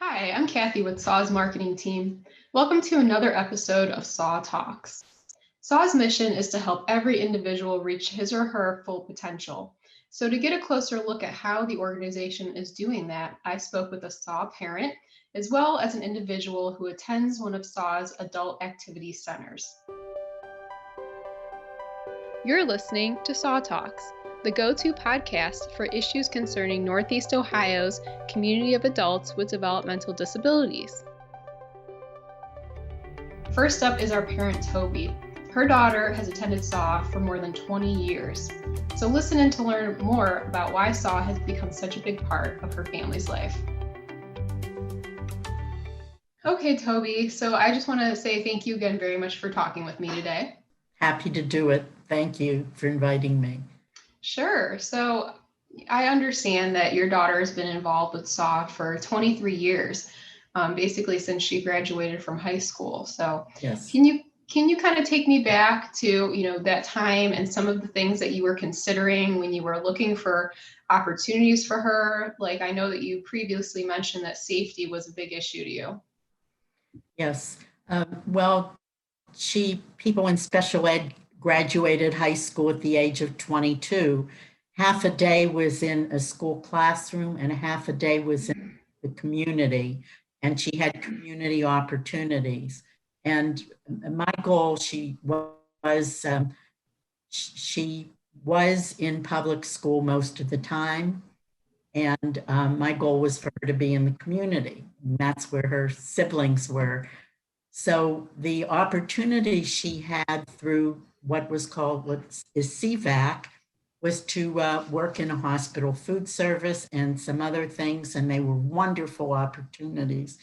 Hi, I'm Kathy with SAW's marketing team. Welcome to another episode of SAW Talks. SAW's mission is to help every individual reach his or her full potential. So, to get a closer look at how the organization is doing that, I spoke with a SAW parent as well as an individual who attends one of SAW's adult activity centers. You're listening to SAW Talks, the go-to podcast for issues concerning Northeast Ohio's community of adults with developmental disabilities. First up is our parent, Toby. Her daughter has attended SAW for more than 20 years. So listen in to learn more about why SAW has become such a big part of her family's life. Okay, Toby, so I just want to say thank you again very much for talking with me today. Happy to do it. Thank you for inviting me. Sure. So I understand that your daughter has been involved with SAW for 23 years, basically since she graduated from high school. So Yes. can you kind of take me back to, that time and some of the things that you were considering when you were looking for opportunities for her? Like, I know that you previously mentioned that safety was a big issue to you. Yes. Well, people in special ed graduated high school at the age of 22. Half a day was in a school classroom and a half a day was in the community. And she had community opportunities. And my goal, she was in public school most of the time. And my goal was for her to be in the community. And that's where her siblings were. So the opportunity she had through what is CVAC was to work in a hospital food service and some other things, and they were wonderful opportunities.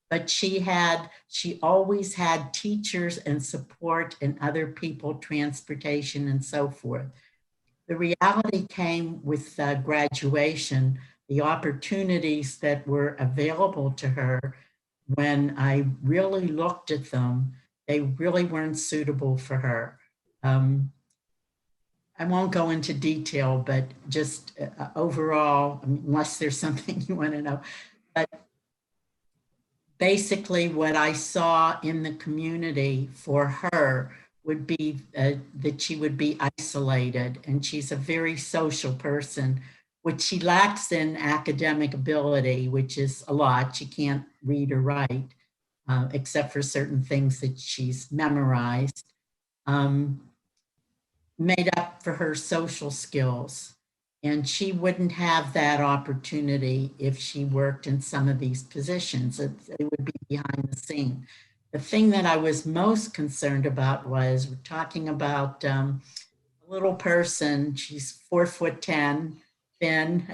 But she always had teachers and support and other people, transportation and so forth. The reality came with graduation, the opportunities that were available to her. When I really looked at them, they really weren't suitable for her. I won't go into detail, but just overall, unless there's something you want to know, but basically what I saw in the community for her would be that she would be isolated, and she's a very social person, which she lacks in academic ability, which is a lot. She can't read or write, except for certain things that she's memorized, made up for her social skills. And she wouldn't have that opportunity if she worked in some of these positions. It would be behind the scene. The thing that I was most concerned about was we're talking about a little person. She's 4'10", thin,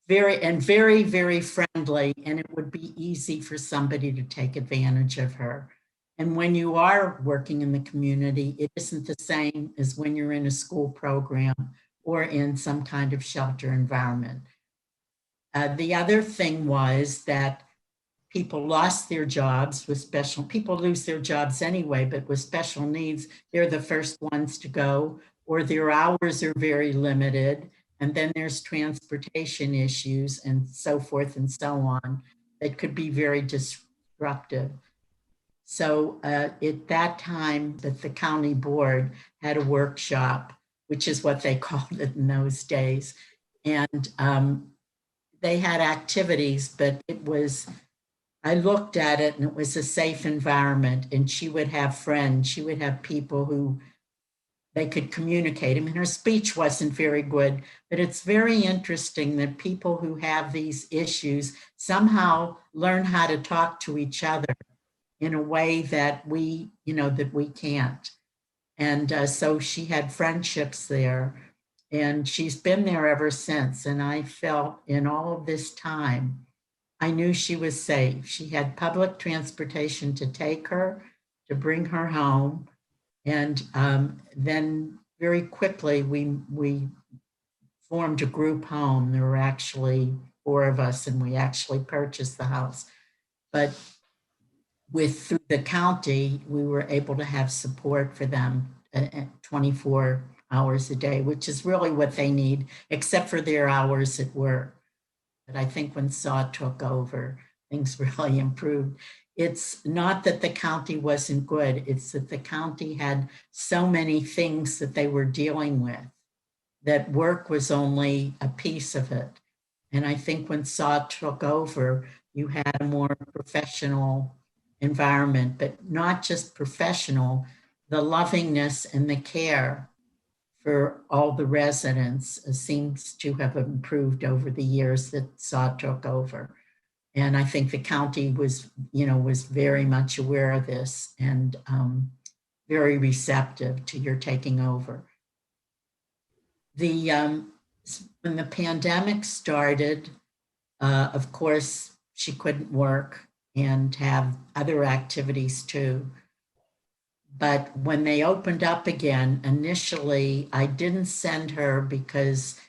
very, very friendly, and it would be easy for somebody to take advantage of her. And when you are working in the community, it isn't the same as when you're in a school program or in some kind of shelter environment. The other thing was that people lost their jobs with people lose their jobs anyway, but with special needs, they're the first ones to go, or their hours are very limited. And then there's transportation issues and so forth and so on that could be very disruptive. So at that time, that the county board had a workshop, which is what they called it in those days. And they had activities, but I looked at it and it was a safe environment, and she would have friends. She would have people who they could communicate. I mean, her speech wasn't very good, but it's very interesting that people who have these issues somehow learn how to talk to each other in a way that we can't. And so she had friendships there, and she's been there ever since. And I felt in all of this time, I knew she was safe. She had public transportation to take her, to bring her home. And then very quickly, we formed a group home. There were actually 4 of us, and we actually purchased the house. But through the county, we were able to have support for them 24 hours a day, which is really what they need, except for their hours at work. But I think when SAW took over, things really improved. It's not that the county wasn't good, it's that the county had so many things that they were dealing with that work was only a piece of it. And I think when SAW took over, you had a more professional environment, but not just professional, the lovingness and the care for all the residents seems to have improved over the years that SAW took over. And I think the county was, was very much aware of this and very receptive to your taking over. When the pandemic started, of course, she couldn't work and have other activities too. But when they opened up again, initially, I didn't send her because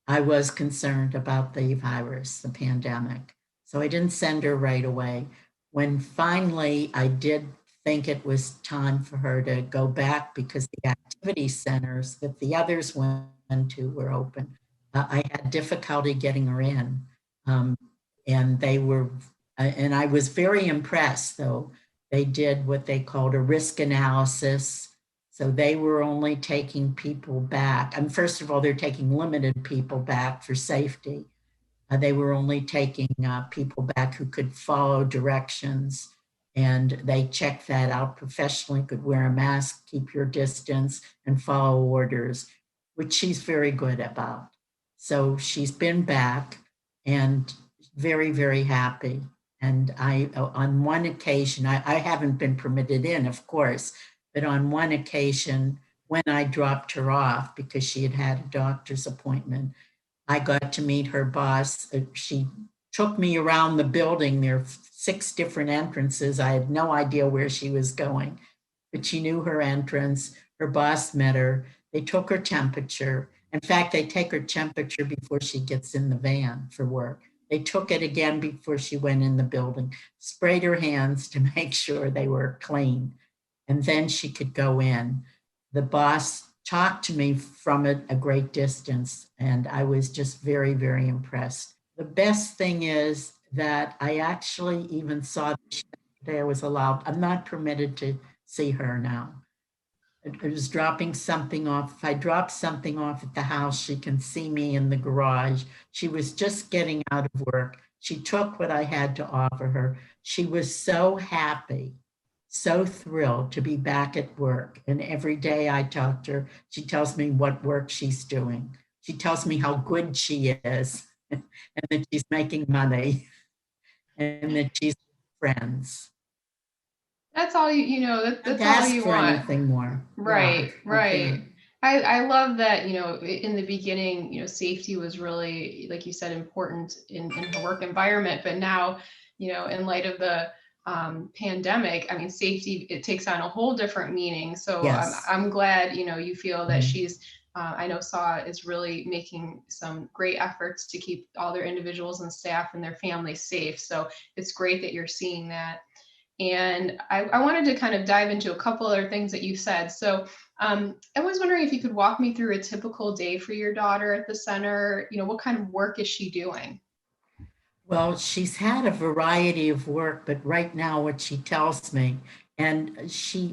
I was concerned about the virus, the pandemic. So I didn't send her right away. When finally I did think it was time for her to go back because the activity centers that the others went to were open, I had difficulty getting her in. And they were, and I was very impressed though. They did what they called a risk analysis. So they were only taking people back. And first of all, they're taking limited people back for safety. They were only taking people back who could follow directions. And they checked that out professionally, could wear a mask, keep your distance, and follow orders, which she's very good about. So she's been back and very, very happy. And on one occasion, I haven't been permitted in, of course, but on one occasion, when I dropped her off because she had had a doctor's appointment, I got to meet her boss. She took me around the building. There are 6 different entrances. I had no idea where she was going, but she knew her entrance. Her boss met her. They took her temperature. In fact, they take her temperature before she gets in the van for work. They took it again before she went in the building, sprayed her hands to make sure they were clean, and then she could go in. The boss talked to me from a great distance, and I was just very, very impressed. The best thing is that I actually even saw that there was allowed, I'm not permitted to see her now. I was dropping something off. If I drop something off at the house, she can see me in the garage. She was just getting out of work. She took what I had to offer her. She was so happy, so thrilled to be back at work. And every day I talk to her, she tells me what work she's doing. She tells me how good she is and that she's making money and that she's friends. That's all that's all you for want. anything more. Right, Yeah, right. I love that, in the beginning, safety was really, like you said, important in her work environment. But now, in light of the pandemic, I mean, safety, it takes on a whole different meaning. So yes. I'm glad, you feel that Mhm. she's, I know SAW is really making some great efforts to keep all their individuals and staff and their families safe. So it's great that you're seeing that. And I wanted to kind of dive into a couple other things that you said. So I was wondering if you could walk me through a typical day for your daughter at the center. What kind of work is she doing? Well, she's had a variety of work, but right now what she tells me, and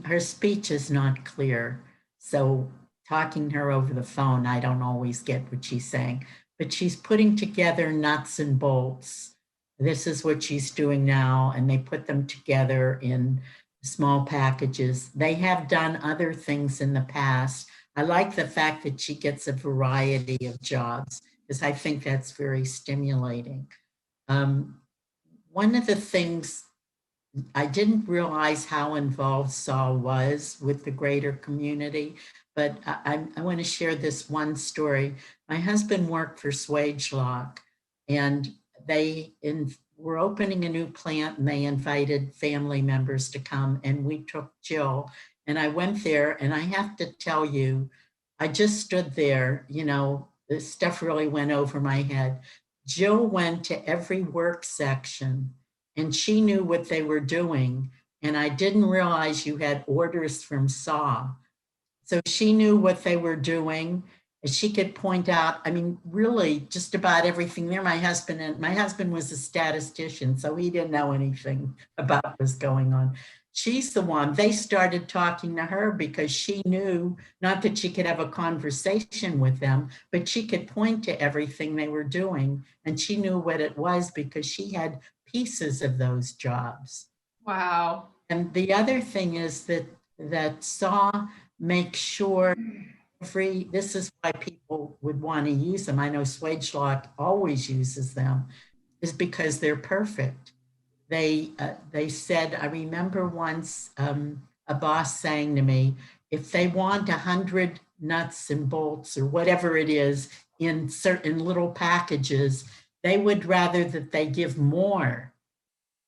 her speech is not clear. So talking to her over the phone, I don't always get what she's saying, but she's putting together nuts and bolts. This is what she's doing now, and they put them together in small packages. They have done other things in the past. I like the fact that she gets a variety of jobs because I think that's very stimulating. One of the things I didn't realize how involved SAW was with the greater community, but I want to share this one story. My husband worked for Swagelok, and they were opening a new plant, and they invited family members to come, and we took Jill, and I went there, and I have to tell you, I just stood there, the stuff really went over my head. Jill went to every work section and she knew what they were doing. And I didn't realize you had orders from SAW. So she knew what they were doing. She could point out, I mean, really just about everything there. My husband was a statistician, so he didn't know anything about what was going on. She's the one, they started talking to her because she knew, not that she could have a conversation with them, but she could point to everything they were doing. And she knew what it was because she had pieces of those jobs. Wow. And the other thing is that SAW makes sure this is why people would want to use them. I know Swagelock always uses them, is because they're perfect. They said, I remember once a boss saying to me, if they want 100 nuts and bolts or whatever it is in certain little packages, they would rather that they give more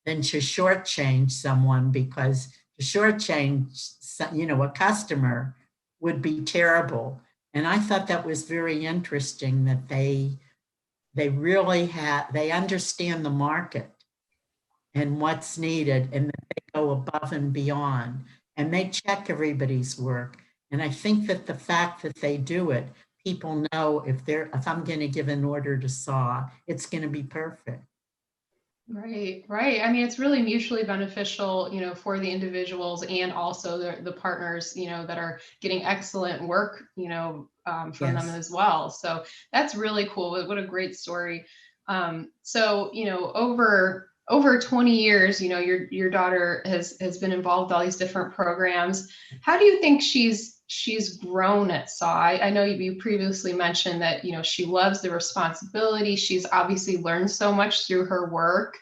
than to shortchange someone, because to shortchange, a customer would be terrible. And I thought that was very interesting that they really they understand the market and what's needed, and that they go above and beyond, and they check everybody's work. And I think that the fact that they do it, people know if I'm going to give an order to SAW, it's going to be perfect. Right, right. I mean, it's really mutually beneficial, for the individuals and also the partners, that are getting excellent work, from them Yes. as well. So that's really cool. What a great story. So, over 20 years, your daughter has been involved in all these different programs. How do you think she's grown at SAW? I know you previously mentioned that, she loves the responsibility. She's obviously learned so much through her work.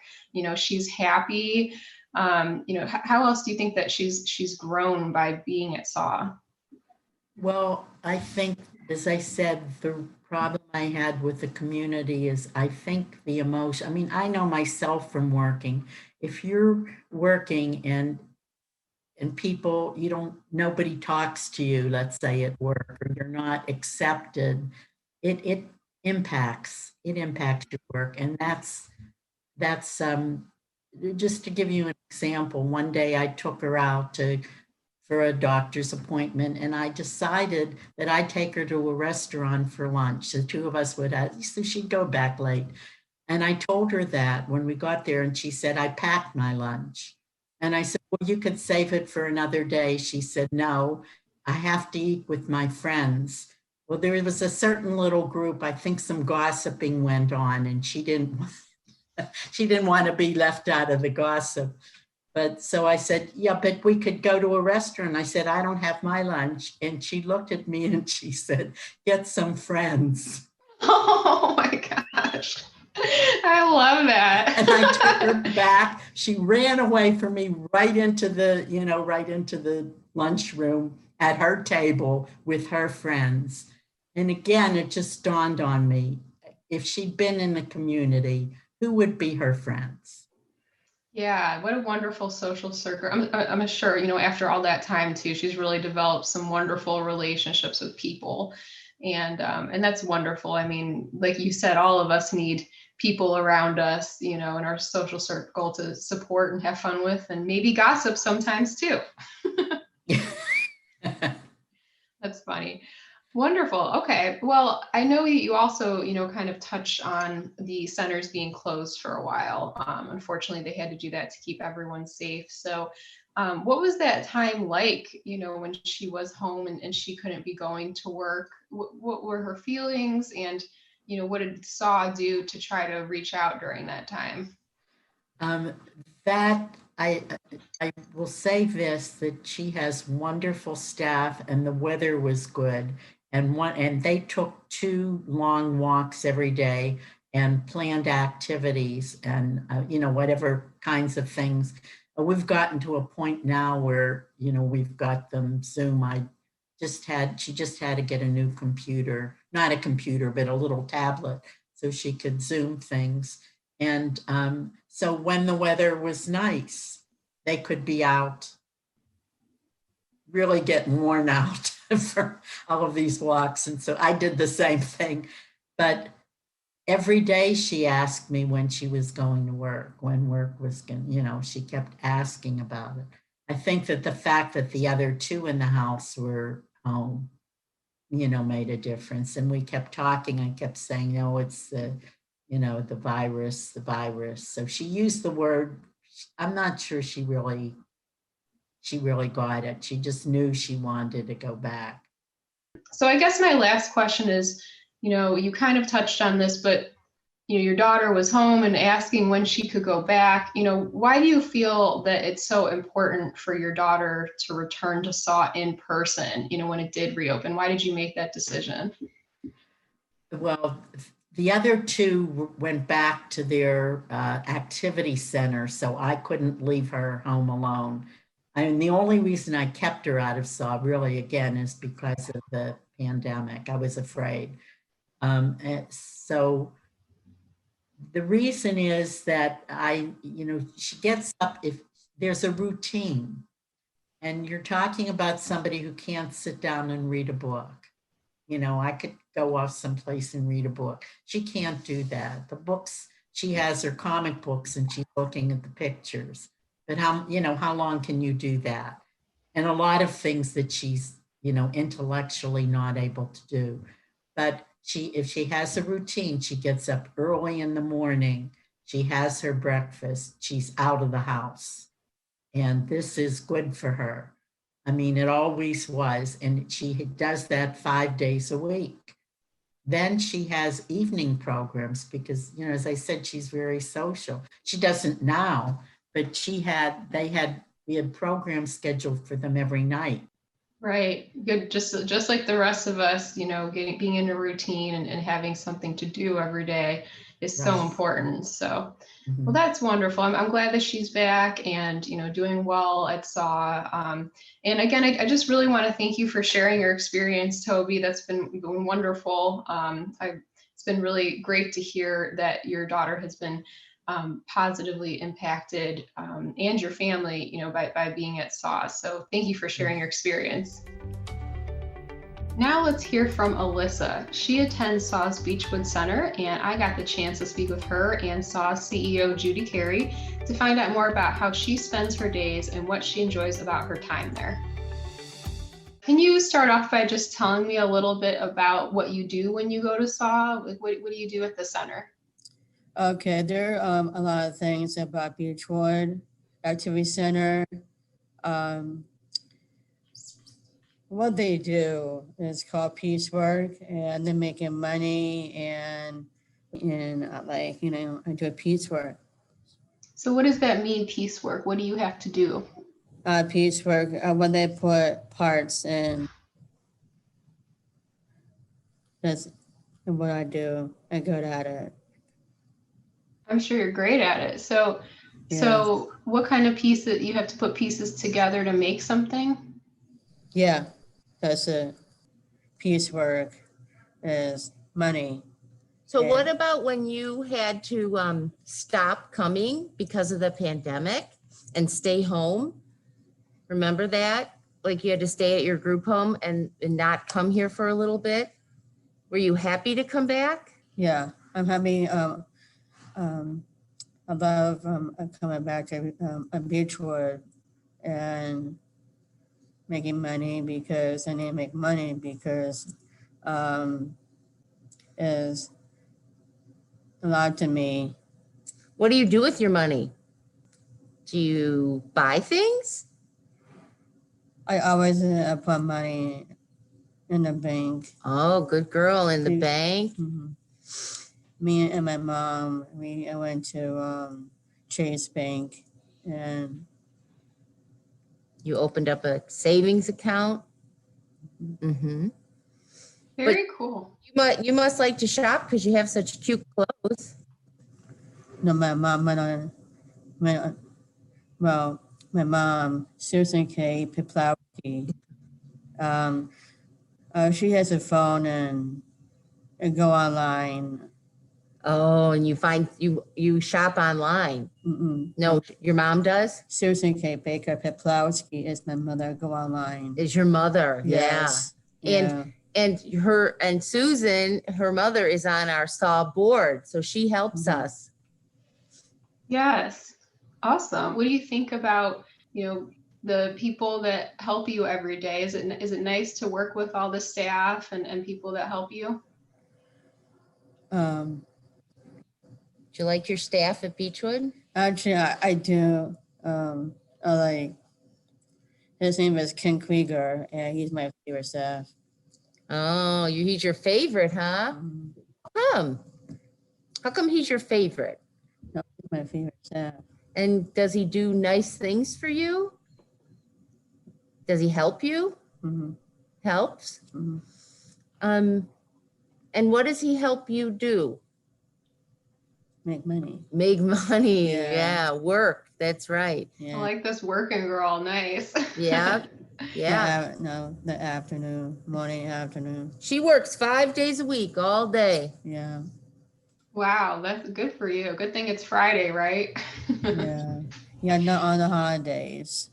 She's happy. How else do you think that she's grown by being at SAW? Well, I think, as I said, the problem I had with the community is I think the emotion. I mean, I know myself from working. If you're working and people, nobody talks to you, let's say at work, or you're not accepted, it impacts your work. And that's just to give you an example. One day I took her out for a doctor's appointment, and I decided that I'd take her to a restaurant for lunch. The two of us would have, so she'd go back late. And I told her that when we got there, and she said, I packed my lunch. And I said, well, you could save it for another day. She said, no, I have to eat with my friends. Well, there was a certain little group, I think some gossiping went on, and she didn't want to be left out of the gossip. But so I said, yeah, but we could go to a restaurant. I said, I don't have my lunch. And she looked at me and she said, get some friends. Oh my gosh. I love that. And I took her back. She ran away from me right into the lunchroom at her table with her friends. And again, it just dawned on me, if she'd been in the community, who would be her friends? Yeah, what a wonderful social circle. I'm sure, after all that time too, she's really developed some wonderful relationships with people. And that's wonderful. I mean, like you said, all of us need people around us, in our social circle to support and have fun with, and maybe gossip sometimes too. That's funny. Wonderful. Okay. Well, I know you also, kind of touched on the centers being closed for a while. Unfortunately, they had to do that to keep everyone safe. So, what was that time like, when she was home and she couldn't be going to work? What were her feelings? And, what did SAW do to try to reach out during that time? Um, that I will say this, that she has wonderful staff and the weather was good. And they took 2 long walks every day and planned activities and, whatever kinds of things. We've gotten to a point now where, we've got them Zoom. She just had to get a new computer, not a computer, but a little tablet so she could Zoom things. And so when the weather was nice, they could be out really getting worn out for all of these walks. And so I did the same thing. But every day she asked me when she was going to work, when work was going, she kept asking about it. I think that the fact that the other 2 in the house were home made a difference. And we kept talking. I kept saying, no, it's the virus, the virus. So she used the word. I'm not sure she really got it. She just knew she wanted to go back. So I guess my last question is, you kind of touched on this, but your daughter was home and asking when she could go back. Why do you feel that it's so important for your daughter to return to SAW in person, when it did reopen? Why did you make that decision? Well, the other two went back to their activity center, so I couldn't leave her home alone. And the only reason I kept her out of SAW really, again, is because of the pandemic. I was afraid. So the reason is that she gets up if there's a routine, and you're talking about somebody who can't sit down and read a book. I could go off someplace and read a book. She can't do that. The books, she has her comic books and she's looking at the pictures. But how long can you do that? And a lot of things that she's, intellectually not able to do. But if she has a routine, she gets up early in the morning, she has her breakfast, she's out of the house. And this is good for her. I mean, it always was. And she does that 5 days a week. Then she has evening programs because, as I said, she's very social. She doesn't now, but we had programs scheduled for them every night. Right. Good. Just like the rest of us, being in a routine and having something to do every day is so important. So, well, that's wonderful. I'm glad that she's back and, doing well at SAW. And again, I just really want to thank you for sharing your experience, Toby. That's been wonderful. It's been really great to hear that your daughter has been positively impacted and your family, by being at SAW. So thank you for sharing your experience. Now let's hear from Alyssa. She attends SAW's Beechwood Center, and I got the chance to speak with her and SAW's CEO, Judy Carey, to find out more about how she spends her days and what she enjoys about her time there. Can you start off by just telling me a little bit about what you do when you go to SAW? What do you do at the center? Okay, there are a lot of things about Beechwood Activity Center. What they do is called piecework, and they're making money and I do piecework. So what does that mean, piecework? What do you have to do? Piecework, when they put parts in. That's what I do. I'm good at it. I'm sure you're great at it. So what kind of pieces, you have to put pieces together to make something? Yeah, that's it. Piecework is money. So what about when you had to stop coming because of the pandemic and stay home? Remember that? Like you had to stay at your group home and not come here for a little bit? Were you happy to come back? Yeah, I'm happy. I love coming back to Beechwood and making money because I need to make money because is a lot to me. What do you do with your money? Do you buy things? I always put money in the bank. Oh, good girl, in the bank. Mm-hmm. Me and my mom, I went to Chase Bank and you opened up a savings account. Mm-hmm. Very cool. You must like to shop because you have such cute clothes. No, my mom my mom, Susan K. Peplowski, she has a phone and go online. Oh, and you shop online. Mm-mm. No, your mom does? Susan K. Baker Peplowski is my mother. Go online. Is your mother? Yes. Yeah. And Susan, her mother, is on our SAW board, so she helps us. Yes. Awesome. What do you think about, the people that help you every day? Is it nice to work with all the staff and people that help you? Um, Do you like your staff at Beechwood? Actually, I do. I like, his name is Ken Krieger, and he's my favorite staff. Oh, he's your favorite, huh? Mhm. How come he's your favorite? No, he's my favorite staff. And does he do nice things for you? Does he help you? Mm-hmm. Helps? Mm-hmm. And what does he help you do? Make money. Make money. Yeah. Yeah, work. That's right. I Yeah. like this working girl. Nice. Yeah. Yeah. The afternoon, morning, afternoon. She works 5 days a week, all day. Yeah. Wow, that's good for you. Good thing it's Friday, right? Yeah. Yeah, not on the holidays.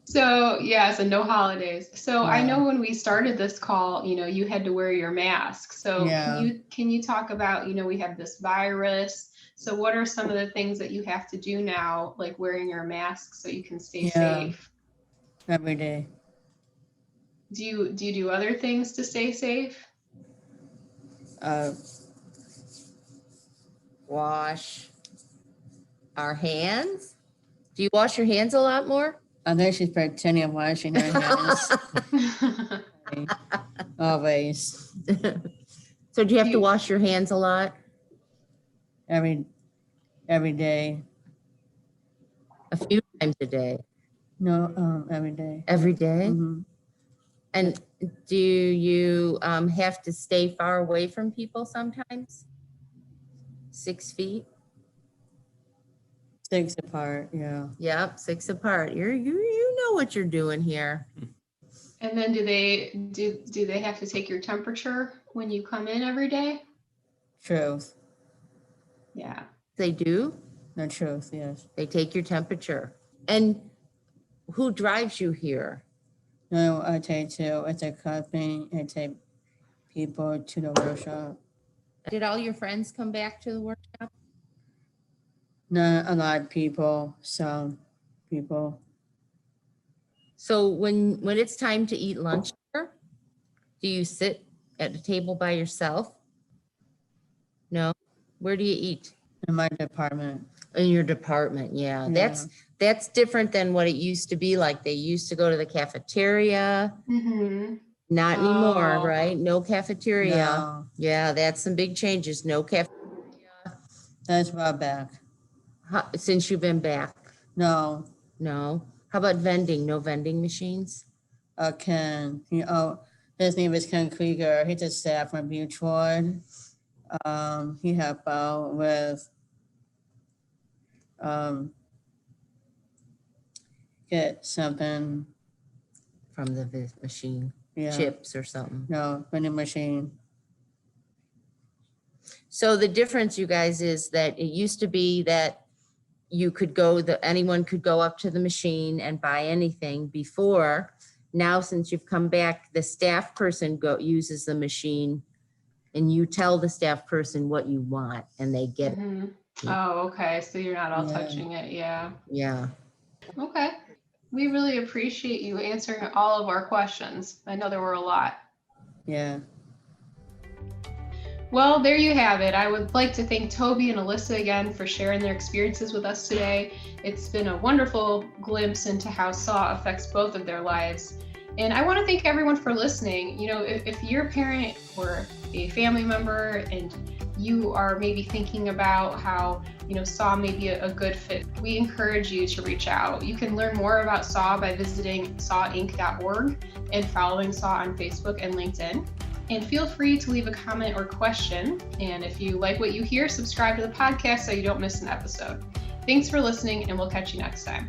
So no holidays. So I Yeah. know when we started this call, you had to wear your mask. So Yeah. can you talk about, we have this virus. So what are some of the things that you have to do now, like wearing your mask so you can stay Yeah. safe? Every day. Do you do other things to stay safe? Wash our hands. Do you wash your hands a lot more? I think she's pretending washing her hands. Always. So do you have to You- wash your hands a lot? Every day. A few times a day. No, every day. Every day? Mhm. And do you have to stay far away from people sometimes? 6 feet? 6 apart, yeah. Yep, 6 apart. You know what you're doing here. And then do they have to take your temperature when you come in every day? Truth. Yeah. They do? The truth, yes. They take your temperature. And who drives you here? No, I take it's a company, I take people to the workshop. Did all your friends come back to the workshop? Not a lot of people, some people. So when it's time to eat lunch here, do you sit at a table by yourself? No? Where do you eat? In my department. In your department, yeah. That's different than what it used to be like. They used to go to the cafeteria. Mm-hmm. Not anymore, Oh. right? No cafeteria. No, Yeah, that's some big changes. No cafeteria. that's brought back. Since you've been back? No, No. How about vending? No vending machines? Ken, his name is Ken Krieger. He's a staff from Beechwood. He helped out with get something, From the machine, yeah. chips or something. No, vending machine. So the difference, you guys, is that it used to be that you could anyone could go up to the machine and buy anything before. Now, since you've come back, the staff person uses the machine and you tell the staff person what you want and they get it. Mm-hmm. Oh, okay. So you're not all Yeah. touching it. Yeah. Yeah. Okay. We really appreciate you answering all of our questions. I know there were a lot. Yeah. Well, there you have it. I would like to thank Toby and Alyssa again for sharing their experiences with us today. It's been a wonderful glimpse into how SAW affects both of their lives. And I want to thank everyone for listening. If you're a parent or a family member and you are maybe thinking about how, SAW may be a good fit, we encourage you to reach out. You can learn more about SAW by visiting sawinc.org and following SAW on Facebook and LinkedIn. And feel free to leave a comment or question. And if you like what you hear, subscribe to the podcast so you don't miss an episode. Thanks for listening, and we'll catch you next time.